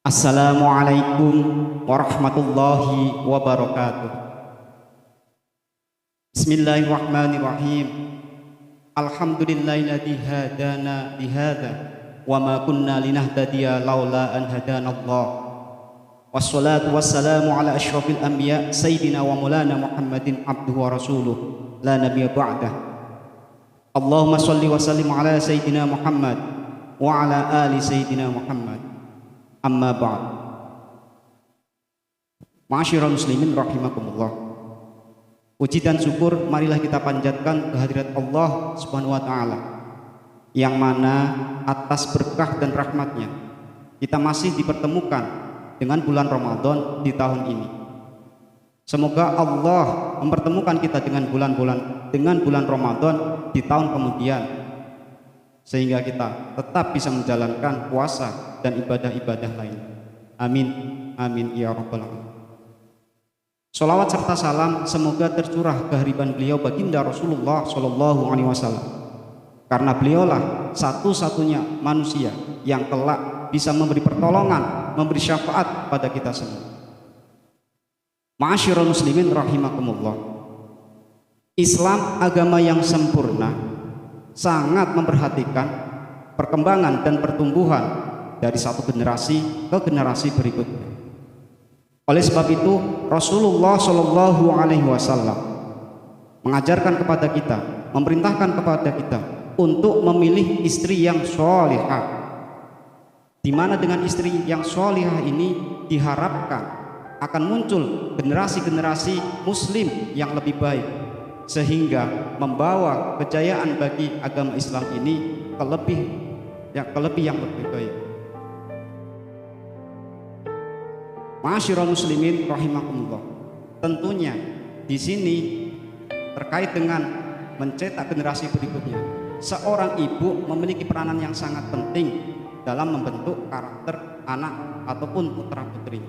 Assalamualaikum warahmatullahi wabarakatuh. Bismillahirrahmanirrahim. Alhamdulillahilladzi hadana lihadza wa ma kunna linahtadiya laula an hadanallah. Wassalatu wassalamu ala asyrafil anbiya sayyidina wa maulana Muhammadin abduhu wa rasuluh la nabiyya ba'dah. Allahumma shalli wa sallim ala sayyidina Muhammad wa ala ali sayyidina Muhammad. Amma ba'd. Ma'asyiral muslimin rahimakumullah. Puji dan syukur marilah kita panjatkan kehadirat Allah Subhanahu wa taala, yang mana atas berkah dan rahmatnya kita masih dipertemukan dengan bulan Ramadan di tahun ini. Semoga Allah mempertemukan kita dengan bulan Ramadan di tahun kemudian, sehingga kita tetap bisa menjalankan puasa dan ibadah-ibadah lain. Amin, amin ya rabbal alamin. Sholawat serta salam semoga tercurah kehadiran beliau baginda Rasulullah Shallallahu Alaihi Wasallam, karena beliaulah satu-satunya manusia yang kelak bisa memberi pertolongan, memberi syafaat pada kita semua. Ma'asyiral muslimin rahimakumullah. Islam agama yang sempurna, sangat memperhatikan perkembangan dan pertumbuhan dari satu generasi ke generasi berikutnya. Oleh sebab itu Rasulullah Shallallahu Alaihi Wasallam mengajarkan kepada kita, memerintahkan kepada kita untuk memilih istri yang sholihah, di mana dengan istri yang sholihah ini diharapkan akan muncul generasi-generasi muslim yang lebih baik, sehingga membawa kejayaan bagi agama Islam ini ke lebih yang lebih baik. Ma'asyiral muslimin rahimakumullah. Tentunya di sini terkait dengan mencetak generasi berikutnya, seorang ibu memiliki peranan yang sangat penting dalam membentuk karakter anak ataupun putra putri.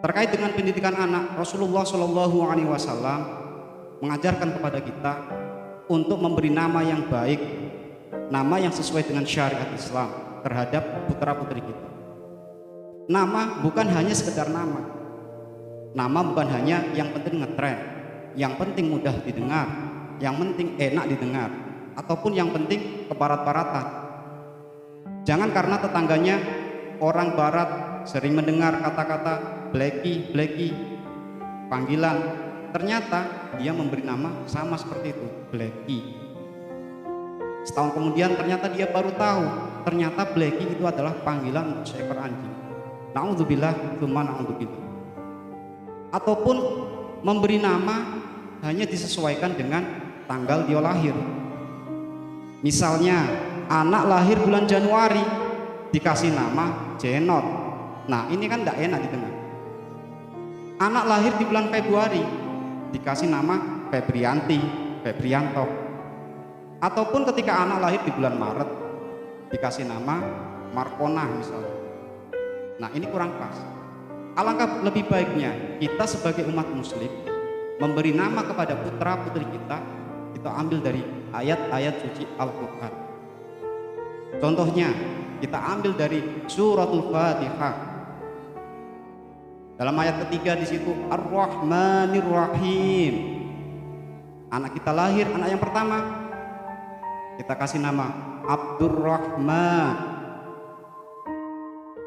Terkait dengan pendidikan anak, Rasulullah Shallallahu Alaihi Wasallam mengajarkan kepada kita untuk memberi nama yang baik, nama yang sesuai dengan syariat Islam terhadap putra putri kita. Nama bukan hanya sekedar nama. Nama bukan hanya yang penting ngetren, yang penting mudah didengar, yang penting enak didengar, ataupun yang penting kebarat-baratan. Jangan karena tetangganya orang barat sering mendengar kata-kata bleki panggilan, ternyata dia memberi nama sama seperti itu, bleki. Setahun kemudian ternyata dia baru tahu, ternyata bleki itu adalah panggilan untuk seekor anjing. Na'udzubillah, tsumma na'udzubillah. Ataupun memberi nama hanya disesuaikan dengan tanggal dia lahir. Misalnya anak lahir bulan Januari dikasih nama Jenot. Nah ini kan tidak enak didengar. Anak lahir di bulan Februari dikasih nama Febrianti, Febrianto. Ataupun ketika anak lahir di bulan Maret dikasih nama Markona misalnya. Nah ini kurang pas. Alangkah lebih baiknya kita sebagai umat muslim memberi nama kepada putra putri kita ambil dari ayat-ayat suci Al-Quran. Contohnya kita ambil dari suratul Fatihah. Dalam ayat ketiga di situ Ar-Rahmanir Rahim. Anak kita lahir, anak yang pertama kita kasih nama Abdurrahman.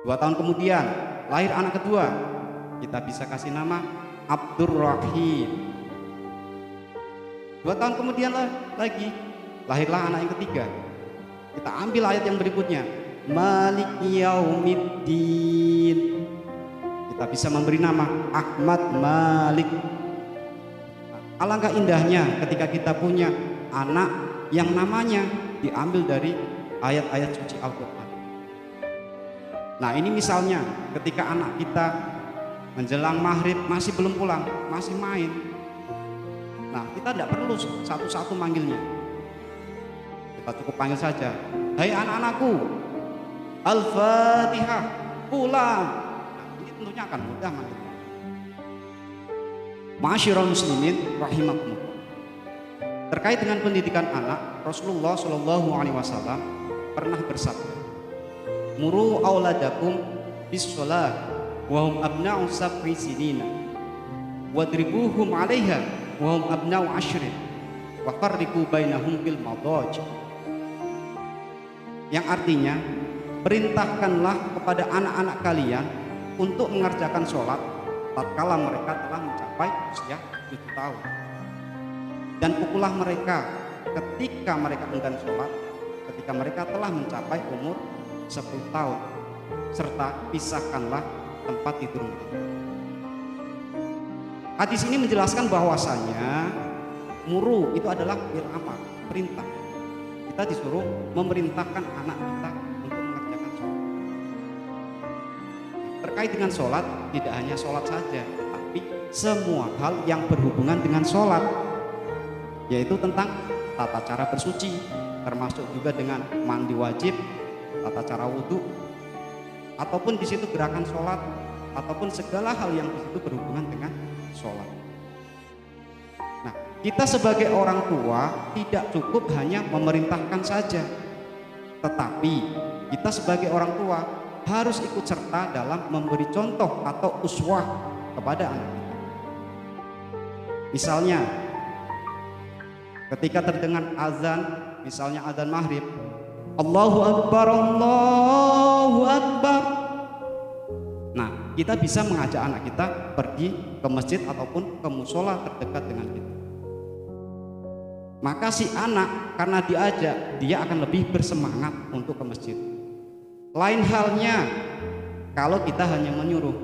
2 tahun kemudian lahir anak kedua, kita bisa kasih nama Abdurrahim. 2 tahun kemudian lagi lahirlah anak yang ketiga, kita ambil ayat yang berikutnya Maliki Yaumiddin, kita bisa memberi nama Ahmad Malik. Alangkah indahnya ketika kita punya anak yang namanya diambil dari ayat-ayat suci Al-Quran. Nah ini misalnya ketika anak kita menjelang maghrib masih belum pulang, masih main. Nah kita tidak perlu satu-satu manggilnya. Kita cukup panggil saja, hai anak-anakku, Al-Fatihah, pulang. Nah ini tentunya akan mudah manggilnya. Ma'asyiral muslimin rahimakumullah. Terkait dengan pendidikan anak, Rasulullah Shallallahu Alaihi Wasallam pernah bersabda, muru auladakum bis shalah wa hum abna'u sab'i sinina wadribuhum 'alaiha wa hum abna'u 'ashrin wa farriqu bainahum fil madaj. Yang artinya, perintahkanlah kepada anak-anak kalian untuk mengerjakan sholat tatkala mereka telah mencapai usia 7 tahun, dan pukullah mereka ketika mereka enggan sholat ketika mereka telah mencapai umur 10 tahun, serta pisahkanlah tempat tidur mereka. Hadis ini menjelaskan bahwasanya muru itu adalah amar, perintah. Kita disuruh memerintahkan anak kita untuk mengerjakan sholat. Terkait dengan sholat, tidak hanya sholat saja, tapi semua hal yang berhubungan dengan sholat, yaitu tentang tata cara bersuci, termasuk juga dengan mandi wajib, tata cara wudhu, ataupun di situ gerakan sholat, ataupun segala hal yang di situ berhubungan dengan sholat. Nah, kita sebagai orang tua tidak cukup hanya memerintahkan saja, tetapi kita sebagai orang tua harus ikut serta dalam memberi contoh atau uswah kepada anak kita. Misalnya, ketika terdengar azan, misalnya azan maghrib, Allahu Akbar, Allahu Akbar. Nah, kita bisa mengajak anak kita pergi ke masjid ataupun ke musola terdekat dengan kita. Maka si anak karena diajak, dia akan lebih bersemangat untuk ke masjid. Lain halnya kalau kita hanya menyuruh.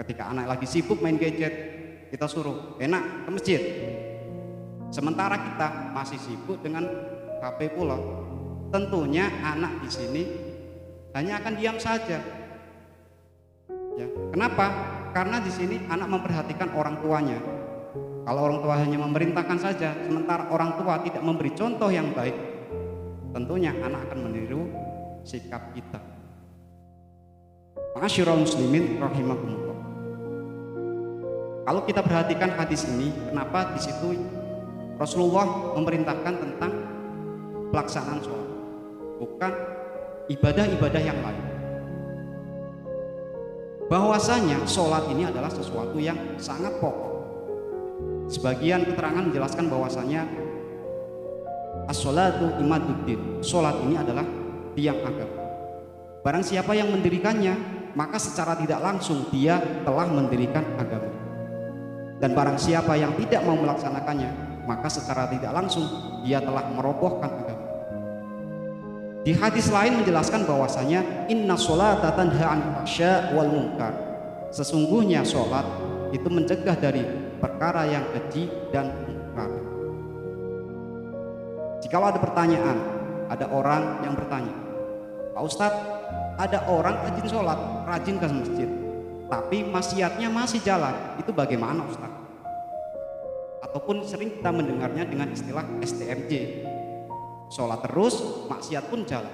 Ketika anak lagi sibuk main gadget, kita suruh, enak ke masjid. Sementara kita masih sibuk dengan HP pula. Tentunya anak di sini hanya akan diam saja. Ya, kenapa? Karena di sini anak memperhatikan orang tuanya. Kalau orang tua hanya memerintahkan saja, sementara orang tua tidak memberi contoh yang baik, tentunya anak akan meniru sikap kita. Ma'asyiral muslimin rahimakumullah. Kalau kita perhatikan hadis ini, kenapa di situ Rasulullah memerintahkan tentang pelaksanaan sholat, bukan ibadah-ibadah yang lain. Bahwasanya sholat ini adalah sesuatu yang sangat pokok. Sebagian keterangan menjelaskan bahwasanya as-sholatu imaduddin, sholat ini adalah tiang agama. Barang siapa yang mendirikannya, maka secara tidak langsung dia telah mendirikan agama. Dan barang siapa yang tidak mau melaksanakannya, maka secara tidak langsung dia telah merobohkan agama. Di hadis lain menjelaskan bahwasanya inna sholata tanha 'anil fahsya wal munkar. Sesungguhnya sholat itu mencegah dari perkara yang keji dan munkar. Jika ada pertanyaan, ada orang yang bertanya, Pak Ustadz, ada orang rajin sholat, rajin ke masjid, tapi maksiatnya masih jalan, itu bagaimana Ustadz? Ataupun sering kita mendengarnya dengan istilah STMJ, sholat terus, maksiat pun jalan.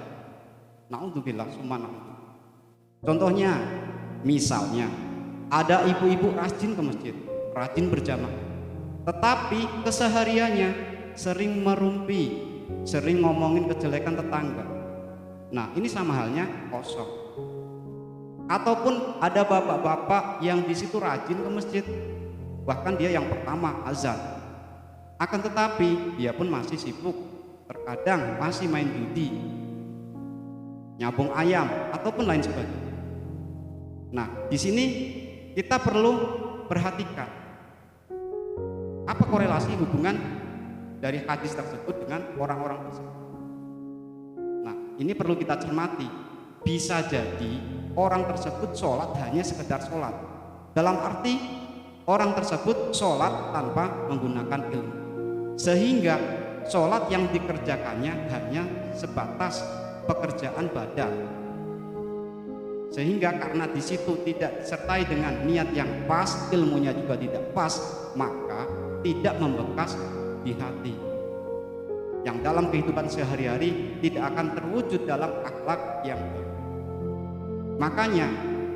Na'udzubillah, summa na'udzubillah. Contohnya, misalnya ada ibu-ibu rajin ke masjid, rajin berjamaah, tetapi kesehariannya sering merumpi, sering ngomongin kejelekan tetangga. Nah, ini sama halnya kosong. Ataupun ada bapak-bapak yang di situ rajin ke masjid, bahkan dia yang pertama azan. Akan tetapi dia pun masih sibuk, terkadang masih main judi, nyabung ayam ataupun lain sebagainya. Nah, di sini kita perlu perhatikan apa korelasi hubungan dari hadis tersebut dengan orang-orang tersebut. Nah, ini perlu kita cermati. Bisa jadi orang tersebut sholat hanya sekedar sholat, dalam arti orang tersebut sholat tanpa menggunakan ilmu, sehingga sholat yang dikerjakannya hanya sebatas pekerjaan badan, sehingga karena di situ tidak disertai dengan niat yang pas, ilmunya juga tidak pas, maka tidak membekas di hati, yang dalam kehidupan sehari-hari tidak akan terwujud dalam akhlak yang baik. Makanya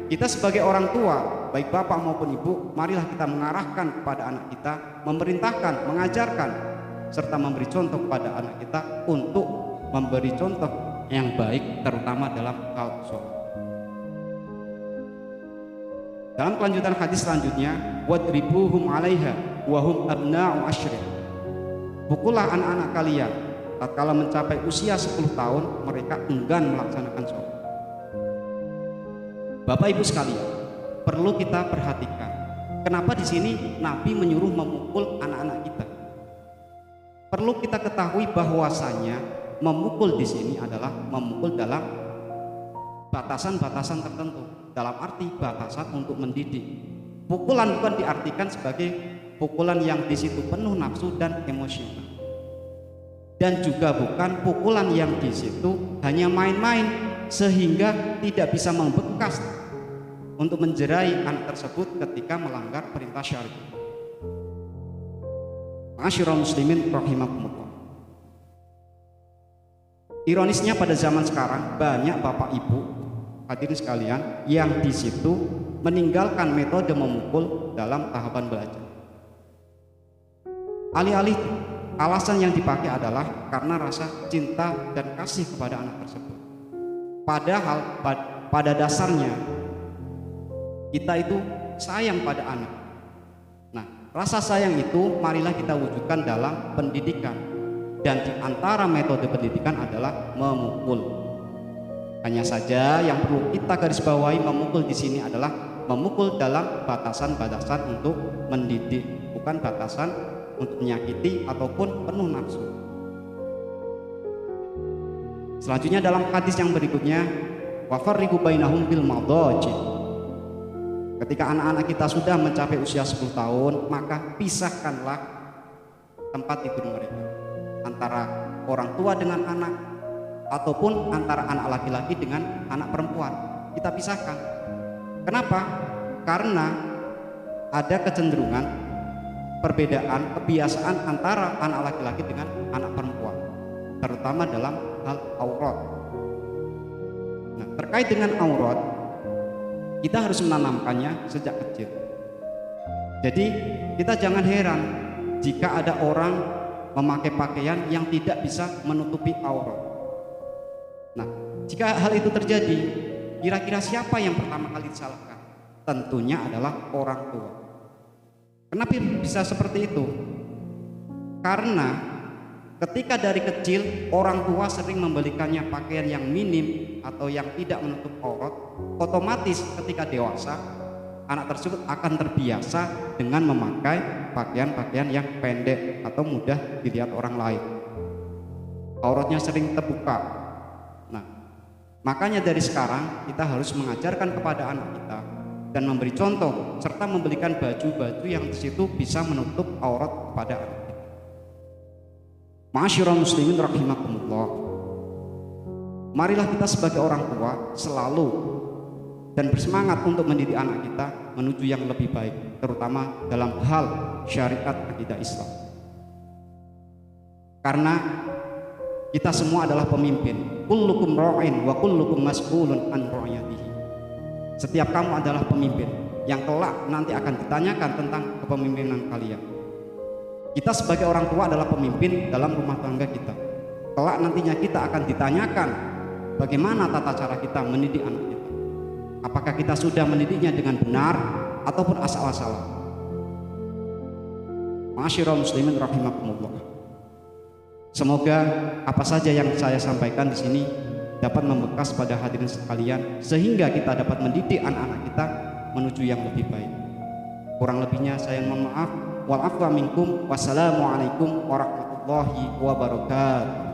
kita sebagai orang tua, baik bapak maupun ibu, marilah kita mengarahkan kepada anak kita, memerintahkan, mengajarkan, serta memberi contoh kepada anak kita untuk memberi contoh yang baik, terutama dalam hal sholat. Dalam kelanjutan hadis selanjutnya, wadribuhum 'alaiha wa hum abna'u asyrin. Pukullah anak-anak kalian tatkala mencapai usia 10 tahun mereka enggan melaksanakan sholat. Bapak Ibu sekalian, perlu kita perhatikan. Kenapa di sini Nabi menyuruh memukul anak-anak kita? Perlu kita ketahui bahwasanya memukul di sini adalah memukul dalam batasan-batasan tertentu. Dalam arti batasan untuk mendidik. Pukulan bukan diartikan sebagai pukulan yang di situ penuh nafsu dan emosional. Dan juga bukan pukulan yang di situ hanya main-main sehingga tidak bisa membekas untuk menjerai anak tersebut ketika melanggar perintah syariat. Ma'asyiral muslimin rahimakumullah. Ironisnya pada zaman sekarang banyak bapak ibu hadirin sekalian yang di situ meninggalkan metode memukul dalam tahapan belajar. Alih-alih alasan yang dipakai adalah karena rasa cinta dan kasih kepada anak tersebut. Padahal pada dasarnya kita itu sayang pada anak. Nah, rasa sayang itu marilah kita wujudkan dalam pendidikan. Dan di antara metode pendidikan adalah memukul. Hanya saja yang perlu kita garis bawahi, memukul di sini adalah memukul dalam batasan-batasan untuk mendidik, bukan batasan untuk menyakiti ataupun penuh nafsu. Selanjutnya dalam hadis yang berikutnya, wa farriqu bainahum bil madaji. Ketika anak-anak kita sudah mencapai usia 10 tahun, maka pisahkanlah tempat tidur mereka antara orang tua dengan anak ataupun antara anak laki-laki dengan anak perempuan. Kita pisahkan. Kenapa? Karena ada kecenderungan perbedaan kebiasaan antara anak laki-laki dengan anak perempuan, terutama dalam hal aurat. Nah, terkait dengan aurat, kita harus menanamkannya sejak kecil. Jadi kita jangan heran jika ada orang memakai pakaian yang tidak bisa menutupi aurat. Nah, jika hal itu terjadi, kira-kira siapa yang pertama kali disalahkan? Tentunya adalah orang tua. Kenapa bisa seperti itu? Karena ketika dari kecil orang tua sering membelikannya pakaian yang minim atau yang tidak menutup aurat, otomatis ketika dewasa anak tersebut akan terbiasa dengan memakai pakaian-pakaian yang pendek atau mudah dilihat orang lain. Auratnya sering terbuka. Nah, makanya dari sekarang kita harus mengajarkan kepada anak kita dan memberi contoh serta membelikan baju-baju yang di situ bisa menutup aurat kepada anak kita. Ma'asyiral muslimin rahimakumullah. Marilah kita sebagai orang tua selalu dan bersemangat untuk mendidik anak kita menuju yang lebih baik, terutama dalam hal syariat akidah Islam. Karena kita semua adalah pemimpin. Kullukum ra'in wa kullukum mas'ulun an ra'iyatihi. Setiap kamu adalah pemimpin yang kelak nanti akan ditanyakan tentang kepemimpinan kalian. Kita sebagai orang tua adalah pemimpin dalam rumah tangga kita. Kelak nantinya kita akan ditanyakan bagaimana tata cara kita mendidik anak kita. Apakah kita sudah mendidiknya dengan benar ataupun asal-asalan? Ma'asyiral muslimin rahimakumullah. Semoga apa saja yang saya sampaikan di sini dapat membekas pada hadirin sekalian sehingga kita dapat mendidik anak-anak kita menuju yang lebih baik. Kurang lebihnya saya mohon maaf. Wal afwa minkum. Wassalamualaikum warahmatullahi wabarakatuh.